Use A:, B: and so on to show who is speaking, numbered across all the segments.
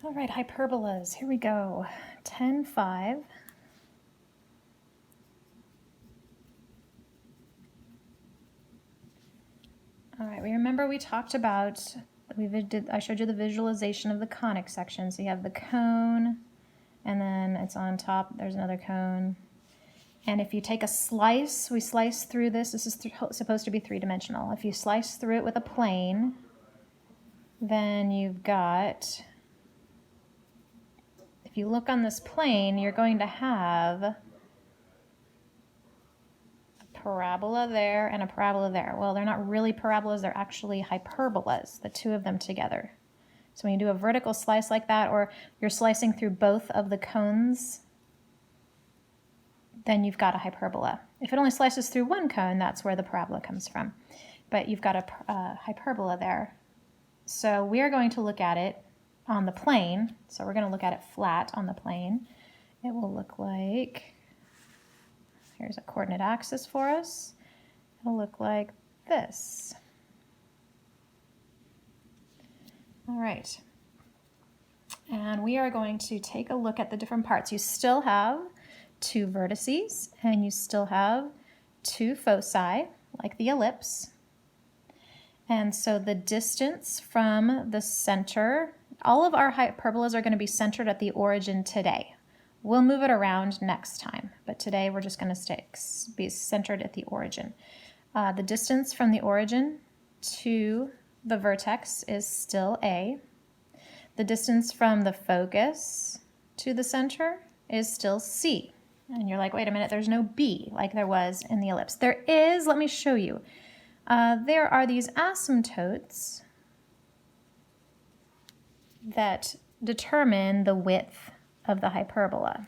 A: All right, hyperbolas, here we go. 10, 5. All right, remember we talked about, I showed you the visualization of the conic section. So you have the cone, and then it's on top, there's another cone. And if you take a slice, we slice through this is supposed to be three-dimensional. If you slice through it with a plane, then you've got, if you look on this plane, you're going to have a parabola there and a parabola there. Well, they're not really parabolas, they're actually hyperbolas, the two of them together. So when you do a vertical slice like that, or you're slicing through both of the cones, then you've got a hyperbola. If it only slices through one cone, that's where the parabola comes from. But you've got a hyperbola there. So we are going to look at it on the plane. So we're going to look at it flat on the plane. It will look like, here's a coordinate axis for us. It'll look like this. All right. And we are going to take a look at the different parts. You still have two vertices, and you still have two foci, like the ellipse. And so the distance from the center, all of our hyperbolas are going to be centered at the origin today. We'll move it around next time, but today we're just going to be centered at the origin. The distance from the origin to the vertex is still A. The distance from the focus to the center is still C. And you're like, wait a minute, there's no B like there was in the ellipse. There is, let me show you. There are these asymptotes that determine the width of the hyperbola.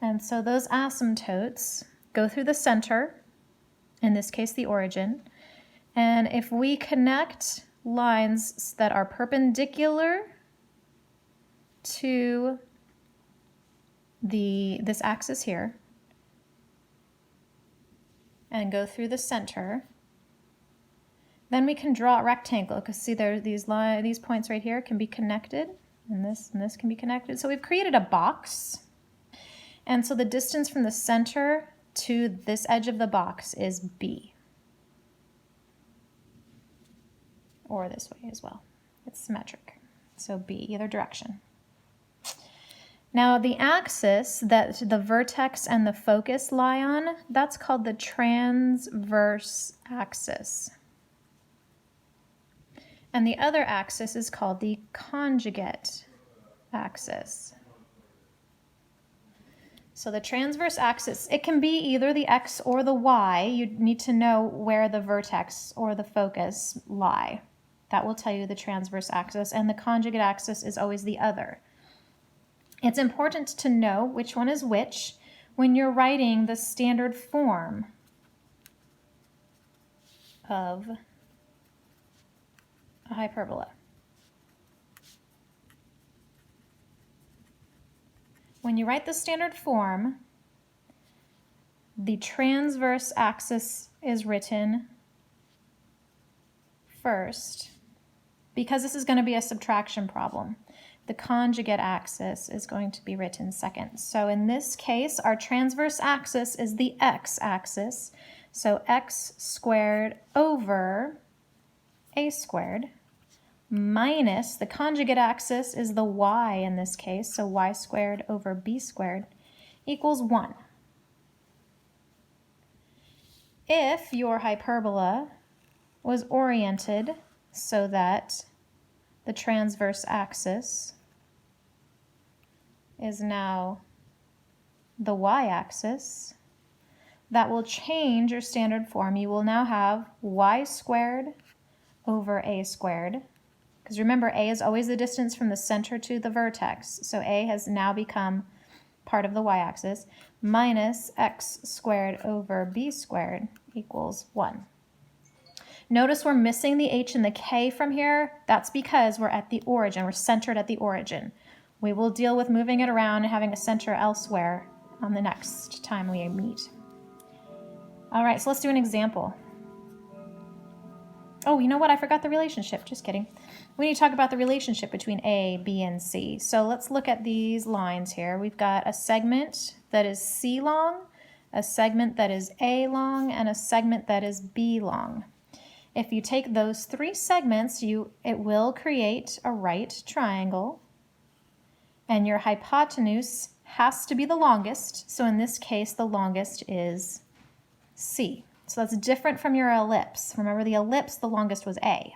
A: And so those asymptotes go through the center, in this case the origin, and if we connect lines that are perpendicular to this axis here and go through the center, then we can draw a rectangle, because see there these points right here can be connected, and this can be connected. So we've created a box, and so the distance from the center to this edge of the box is B, or this way as well. It's symmetric, so B, either direction. Now the axis that the vertex and the focus lie on, that's called the transverse axis. And the other axis is called the conjugate axis. So the transverse axis, it can be either the X or the Y. You need to know where the vertex or the focus lie. That will tell you the transverse axis, and the conjugate axis is always the other. It's important to know which one is which when you're writing the standard form of a hyperbola. When you write the standard form, the transverse axis is written first, because this is going to be a subtraction problem. The conjugate axis is going to be written second. So in this case, our transverse axis is the x-axis. So x squared over a squared minus the conjugate axis is the y in this case. So y squared over b squared equals 1. If your hyperbola was oriented so that the transverse axis is now the y-axis, that will change your standard form. You will now have y squared over a squared, because remember, a is always the distance from the center to the vertex, so a has now become part of the y-axis, minus x squared over b squared equals 1. Notice we're missing the h and the k from here. That's because we're at the origin. We're centered at the origin. We will deal with moving it around and having a center elsewhere on the next time we meet. All right, so let's do an example. Oh, you know what? I forgot the relationship. Just kidding. We need to talk about the relationship between A, B, and C. So let's look at these lines here. We've got a segment that is C long, a segment that is A long, and a segment that is B long. If you take those three segments, it will create a right triangle, and your hypotenuse has to be the longest. So in this case, the longest is C. So that's different from your ellipse. Remember, the ellipse, the longest was A.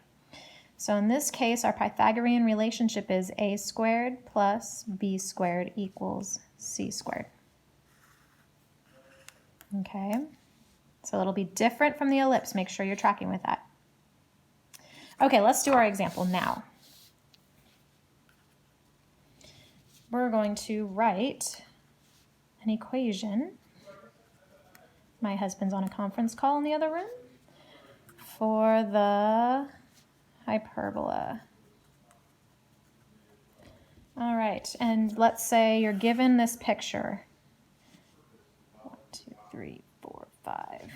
A: So in this case, our Pythagorean relationship is A squared plus B squared equals C squared. Okay, so it'll be different from the ellipse. Make sure you're tracking with that. Okay, let's do our example now. We're going to write an equation. My husband's on a conference call in the other room for the hyperbola. All right, and let's say you're given this picture. 1, 2, 3, 4, 5.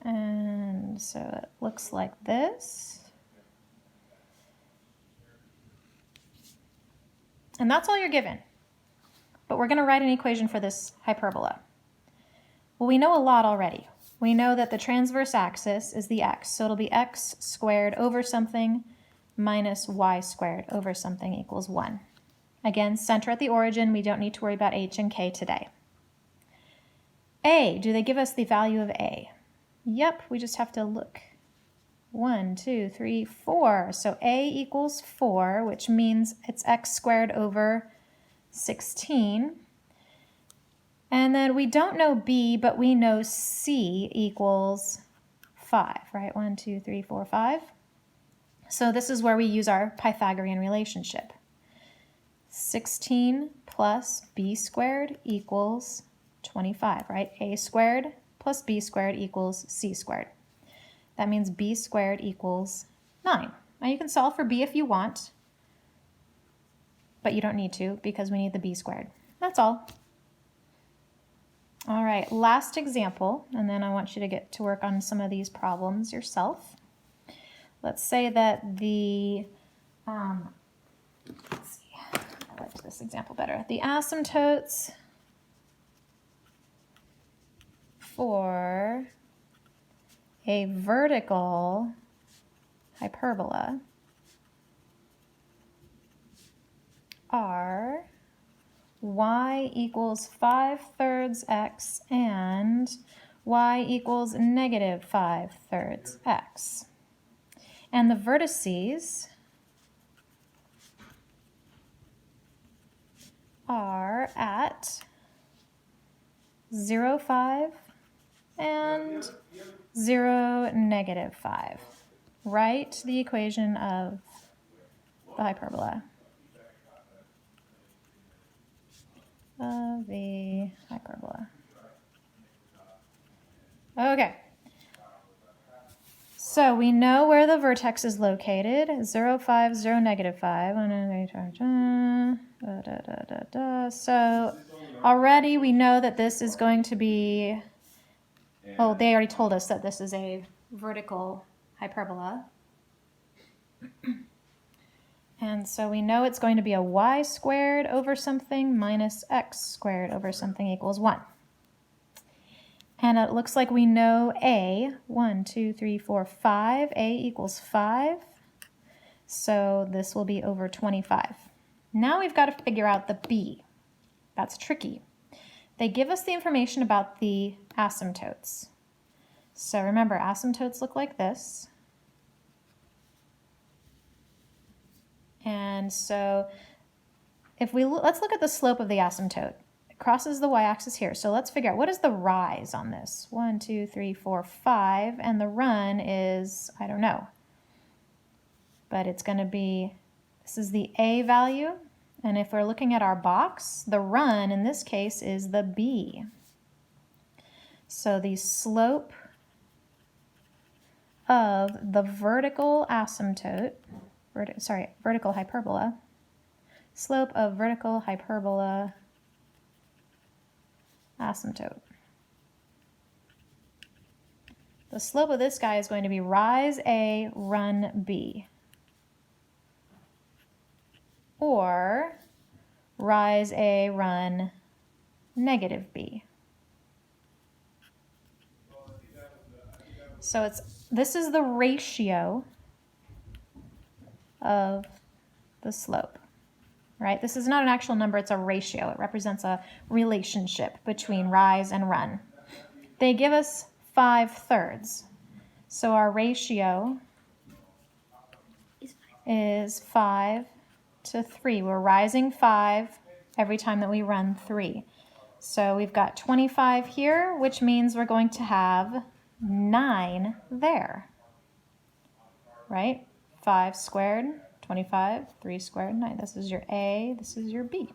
A: And so it looks like this. And that's all you're given. But we're going to write an equation for this hyperbola. Well, we know a lot already. We know that the transverse axis is the x, so it'll be x squared over something minus y squared over something equals 1. Again, center at the origin. We don't need to worry about h and k today. A, do they give us the value of a? Yep, we just have to look. 1, 2, 3, 4. So a equals 4, which means it's x squared over 16. And then we don't know b, but we know c equals 5, right? 1, 2, 3, 4, 5. So this is where we use our Pythagorean relationship. 16 plus b squared equals 25, right? A squared plus b squared equals c squared. That means b squared equals 9. Now you can solve for b if you want, but you don't need to because we need the b squared. That's all. All right, last example, and then I want you to get to work on some of these problems yourself. Let's say that the, let's see, I liked this example better. The asymptotes for a vertical hyperbola are y equals 5/3 x and y equals negative 5/3 x. And the vertices are at 0, 5 and 0, negative 5. Write the equation of the hyperbola. Of the hyperbola. Okay. So we know where the vertex is located. 0, 5, 0, negative 5. So already we know that this is going to be, oh, they already told us that this is a vertical hyperbola. And so we know it's going to be a y squared over something minus x squared over something equals 1. And it looks like we know a, 1, 2, 3, 4, 5. A equals 5. So this will be over 25. Now we've got to figure out the b. That's tricky. They give us the information about the asymptotes. So remember, asymptotes look like this. And so if we let's look at the slope of the asymptote. It crosses the y-axis here. So let's figure out what is the rise on this. 1, 2, 3, 4, 5, and the run is, I don't know. But it's going to be, this is the a value, and if we're looking at our box, the run in this case is the b. So the slope of the vertical asymptote, vertical hyperbola, slope of vertical hyperbola asymptote The slope of this guy is going to be rise A, run B. Or rise A, run negative B. So this is the ratio of the slope, right? This is not an actual number, it's a ratio. It represents a relationship between rise and run. They give us 5/3. So our ratio is 5 to 3. We're rising 5 every time that we run 3. So we've got 25 here, which means we're going to have 9 there, right? 5 squared, 25, 3 squared, 9. This is your A, this is your B.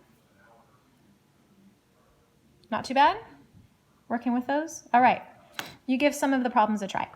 A: Not too bad? Working with those? All right, you give some of the problems a try.